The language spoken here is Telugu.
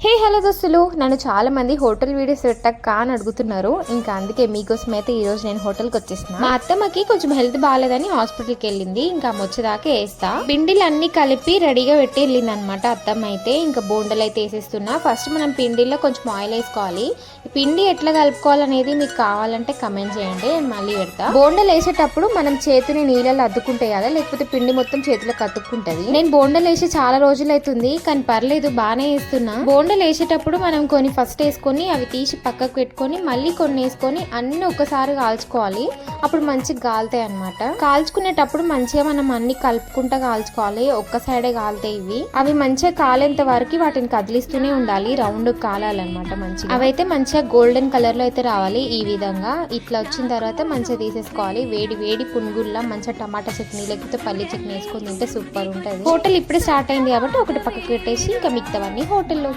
హే హలో దోస్తులు, నన్ను చాలా మంది హోటల్ వీడియోస్ పెట్టక్క అని అడుగుతున్నారు. ఇంకా అందుకే మీకోసం అయితే ఈ రోజు నేను హోటల్కి వచ్చేసిన. మా అత్తమ్మకి కొంచెం హెల్త్ బాగాలేదని హాస్పిటల్కి వెళ్ళింది. ఇంకా వచ్చేదాకా వేస్తా. పిండిలు అన్ని కలిపి రెడీగా పెట్టి వెళ్ళింది అనమాట అత్తమ్మ అయితే. ఇంకా బోండలు అయితే వేసేస్తున్నా. ఫస్ట్ మనం పిండిలో కొంచెం ఆయిల్ వేసుకోవాలి. పిండి ఎట్లా కలుపుకోవాలనేది మీకు కావాలంటే కమెంట్ చేయండి, నేను మళ్ళీ పెడతా. బోండలు వేసేటప్పుడు మనం చేతిని నీళ్ళలో అద్దుకుంటే కదా, లేకపోతే పిండి మొత్తం చేతిలో కతుక్కుంటది. నేను బోండలు వేసి చాలా రోజులు అవుతుంది, కానీ పర్లేదు బాగానే వేస్తున్నా. బోండలు వేసేటప్పుడు మనం కొన్ని ఫస్ట్ వేసుకొని అవి తీసి పక్కకు పెట్టుకొని మళ్ళీ కొన్ని వేసుకొని అన్ని ఒకసారి కాల్చుకోవాలి. అప్పుడు మంచిగా కాలుతాయి అనమాట. కాల్చుకునేటప్పుడు మంచిగా మనం అన్ని కలుపుకుంటా కాల్చుకోవాలి. ఒక్క సైడే కాలుతాయి ఇవి. అవి మంచిగా కాలేంత వరకు వాటిని కదిలిస్తూనే ఉండాలి. రౌండ్ కాలాలన్నమాట మంచిగా. అవైతే మంచిగా గోల్డెన్ కలర్ లో అయితే రావాలి. ఈ విధంగా ఇట్లా వచ్చిన తర్వాత మంచిగా తీసేసుకోవాలి. వేడి వేడి పునుగుల్లా మంచిగా టమాటా చట్నీ లేకపోతే పల్లి చట్నీ వేసుకొని తింటే సూపర్ ఉంటది. హోటల్ ఇప్పుడే స్టార్ట్ అయింది కాబట్టి ఒకటి పక్కకు పెట్టేసి ఇంకా మిగతావన్నీ హోటల్లో